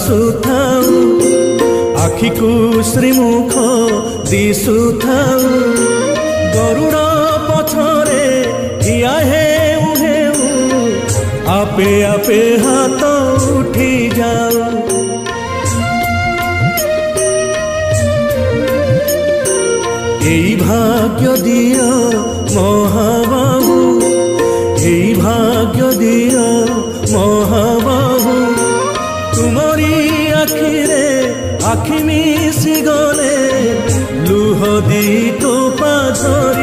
ଆସୁଥାଉ ଆଖିକୁ ଶ୍ରୀମୁଖ ଦିଶୁଥାଉ ଗରୁଡ଼ ପଛରେ ଠିଆ ହେଉ ହେଉ ଆପେ ଆପେ ହାତ ଉଠି ଯାଉ। এই ভাগ্য দিও মহাবাহু এই ভাগ্য দিও মহাবাহু তুমরি আখিরে আখি মিশি গলে লুহ দি তো পাঝরে